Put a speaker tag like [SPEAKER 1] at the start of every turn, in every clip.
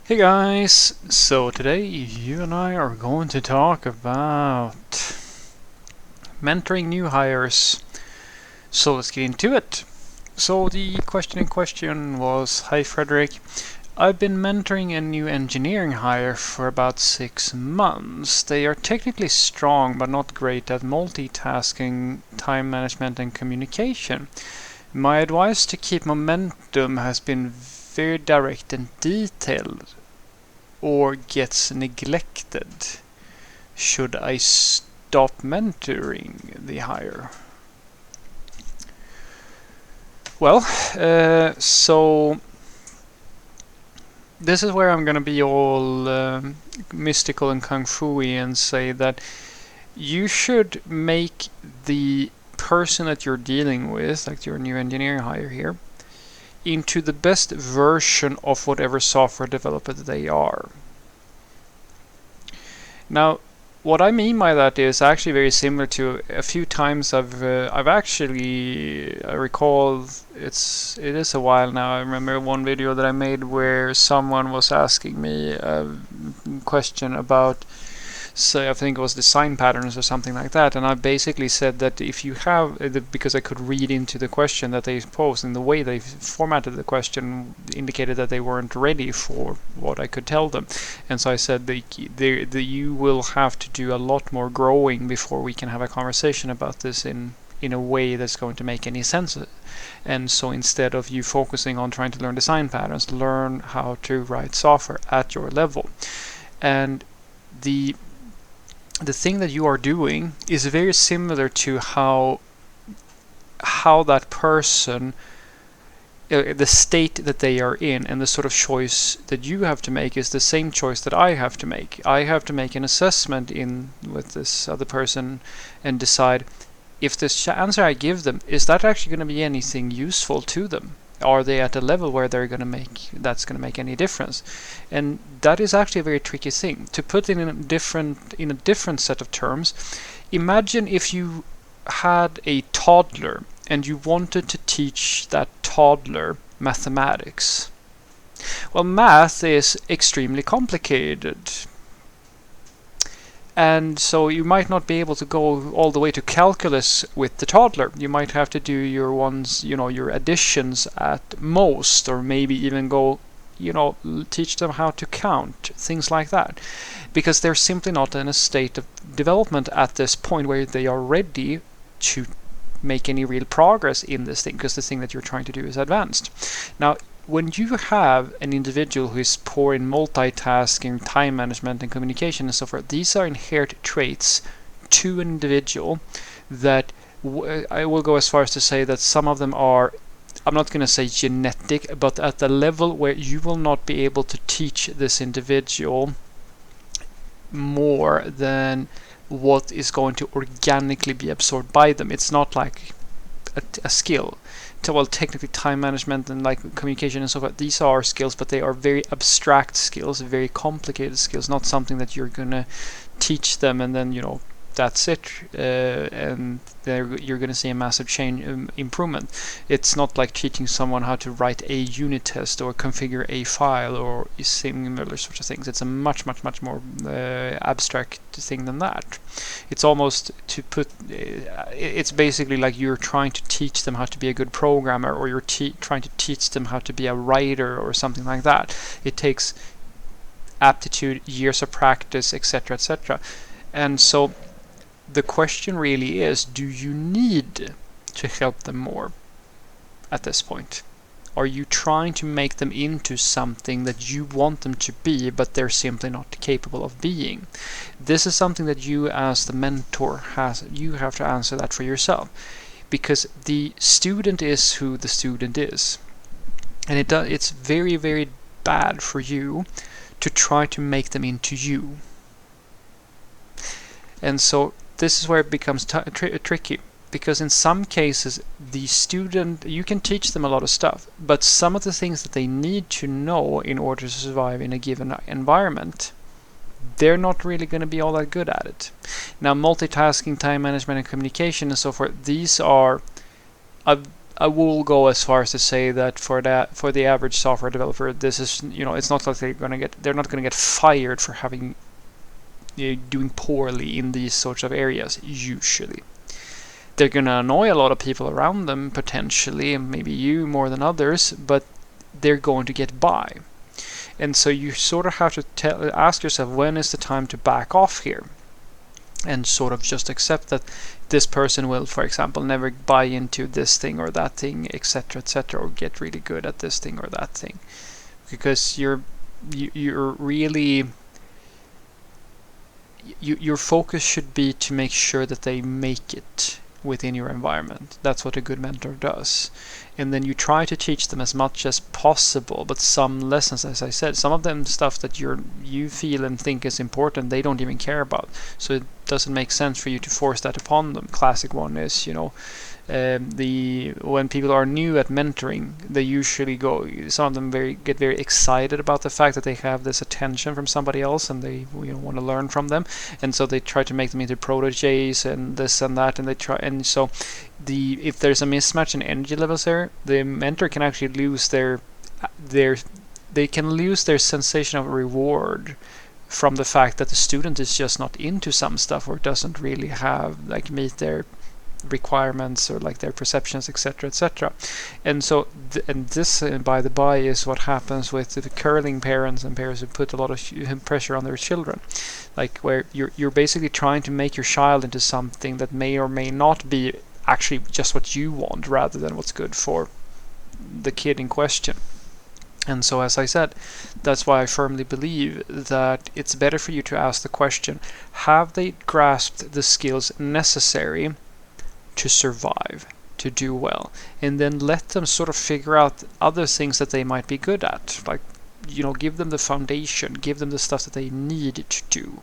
[SPEAKER 1] Hey guys, so today you and I are going to talk about mentoring new hires. So let's get into it. So the question in question was, hi Frederick, I've been mentoring a new engineering hire for about 6 months. They are technically strong but not great at multitasking, time management and communication. My advice to keep momentum has been very direct and detailed, or gets neglected. Should I stop mentoring the hire? Well, so this is where I'm going to be all mystical and kung fu-y and say that you should make the person that you're dealing with, like your new engineering hire here, into the best version of whatever software developer they are. Now, what I mean by that is actually very similar to a few times I've actually I recall it is a while now. I remember one video that I made where someone was asking me a question about, say, I think it was design patterns or something like that, and I basically said that if you have, because I could read into the question that they posed, and the way they formatted the question indicated that they weren't ready for what I could tell them, and so I said you will have to do a lot more growing before we can have a conversation about this in a way that's going to make any sense. And so instead of you focusing on trying to learn design patterns, learn how to write software at your level. And the thing that you are doing is very similar to how that person, the state that they are in, and the sort of choice that you have to make is the same choice that I have to make. I have to make an assessment in with this other person and decide if this answer I give them, is that actually going to be anything useful to them? Are they at a level where that's going to make any difference? And that is actually a very tricky thing to put in a different set of terms. Imagine if you had a toddler and you wanted to teach that toddler mathematics. Well, math is extremely complicated, and so you might not be able to go all the way to calculus with the toddler. You might have to do your additions at most, or maybe even go, teach them how to count, things like that, because they're simply not in a state of development at this point where they are ready to make any real progress in this thing, because the thing that you're trying to do is advanced. Now, when you have an individual who is poor in multitasking, time management, and communication and so forth, these are inherent traits to an individual that I will go as far as to say that some of them are, I'm not going to say genetic, but at the level where you will not be able to teach this individual more than what is going to organically be absorbed by them. It's not like a skill. Well, technically time management and like communication and so forth, these are skills, but they are very abstract skills, very complicated skills, not something that you're gonna teach them and then that's it, and you're going to see a massive change, improvement. It's not like teaching someone how to write a unit test or configure a file or similar sorts of things. It's a much more abstract thing than that. It's almost it's basically like you're trying to teach them how to be a good programmer, or you're trying to teach them how to be a writer or something like that. It takes aptitude, years of practice, etc., etc. And so the question really is, do you need to help them more at this point? Are you trying to make them into something that you want them to be, but they're simply not capable of being? This is something that you as the mentor you have to answer that for yourself, because the student is who the student is, and it's very bad for you to try to make them into you. And so this is where it becomes tricky, because in some cases the student, you can teach them a lot of stuff, but some of the things that they need to know in order to survive in a given environment, they're not really going to be all that good at it. Now, multitasking, time management, and communication and so forth, these are, I will go as far as to say that for the average software developer, this is, it's not like they're not gonna get fired for having doing poorly in these sorts of areas. Usually, they're gonna annoy a lot of people around them potentially, and maybe you more than others, but they're going to get by. And so you sort of have to ask yourself, when is the time to back off here? And sort of just accept that this person will, for example, never buy into this thing or that thing, etc., etc., or get really good at this thing or that thing, because you're really your focus should be to make sure that they make it within your environment. That's what a good mentor does. And then you try to teach them as much as possible, but some lessons, as I said, some of them stuff that you feel and think is important, they don't even care about. So it doesn't make sense for you to force that upon them. Classic one is, when people are new at mentoring, they usually some of them get very excited about the fact that they have this attention from somebody else, and they want to learn from them, and so they try to make them into proteges and this and that, and so if there's a mismatch in energy levels there, the mentor can actually lose their sensation of reward from the fact that the student is just not into some stuff, or doesn't really meet their requirements or their perceptions, etc., etc. And so this, by the by, is what happens with the curling parents and parents who put a lot of pressure on their children, where you're basically trying to make your child into something that may or may not be actually just what you want, rather than what's good for the kid in question. And so, as I said, that's why I firmly believe that it's better for you to ask the question, have they grasped the skills necessary to survive, to do well? And then let them sort of figure out other things that they might be good at. Give them the foundation, give them the stuff that they need to do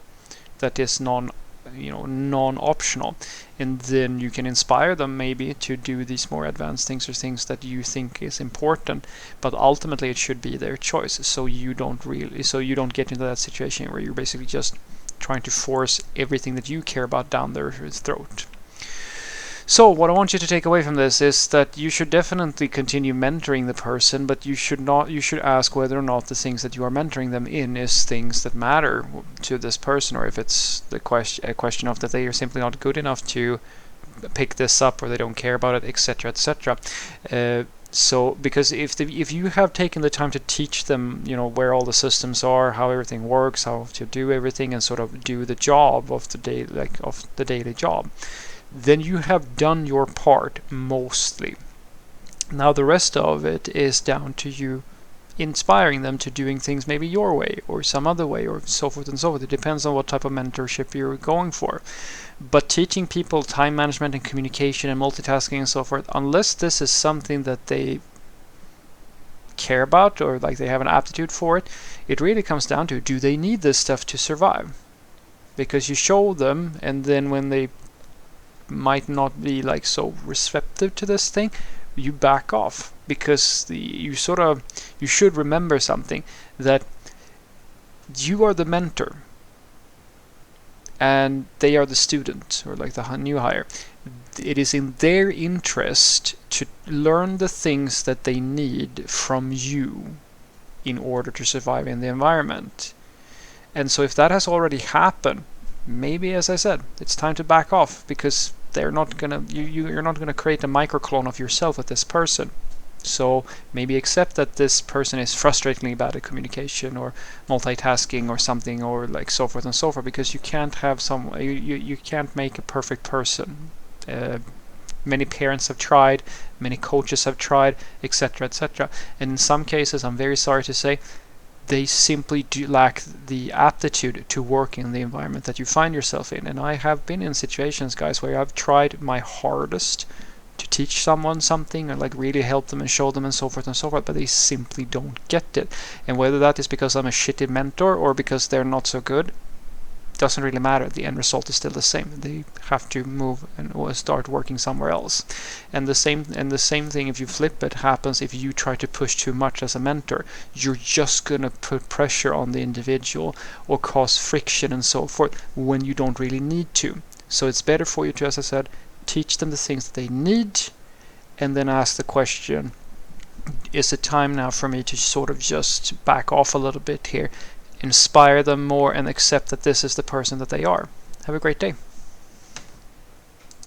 [SPEAKER 1] that is non-optional, and then you can inspire them maybe to do these more advanced things, or things that you think is important, but ultimately it should be their choice, so you don't get into that situation where you're basically just trying to force everything that you care about down their throat. So what I want you to take away from this is that you should definitely continue mentoring the person, but you should ask whether or not the things that you are mentoring them in is things that matter to this person, or if it's a question of that they are simply not good enough to pick this up, or they don't care about it, etc., etc. So because if you have taken the time to teach them, where all the systems are, how everything works, how to do everything, and sort of do the job of the day, of the daily job, then you have done your part mostly. Now the rest of it is down to you inspiring them to doing things maybe your way or some other way, or so forth and so forth. It depends on what type of mentorship you're going for. But teaching people time management and communication and multitasking and so forth, unless this is something that they care about, or they have an aptitude for it, it really comes down to, do they need this stuff to survive? Because you show them, and then when they might not be so receptive to this thing, you back off, because you should remember something, that you are the mentor and they are the student, or the new hire. It is in their interest to learn the things that they need from you in order to survive in the environment. And so if that has already happened, maybe, as I said, it's time to back off, because you're not gonna create a microclone of yourself with this person. So maybe accept that this person is frustratingly bad at communication or multitasking or something, or so forth and so forth, because you can't have you can't make a perfect person. Many parents have tried, many coaches have tried, etc., etc. And in some cases, I'm very sorry to say, they simply do lack the aptitude to work in the environment that you find yourself in. And I have been in situations, guys, where I've tried my hardest to teach someone something, or really help them and show them and so forth and so forth, but they simply don't get it. And whether that is because I'm a shitty mentor or because they're not so good, doesn't really matter. The end result is still the same. They have to move and start working somewhere else. And the same thing, if you flip it, happens if you try to push too much as a mentor. You're just gonna put pressure on the individual or cause friction and so forth when you don't really need to. So it's better for you to, as I said, teach them the things that they need, and then ask the question, is it time now for me to sort of just back off a little bit here, inspire them more, and accept that this is the person that they are? Have a great day.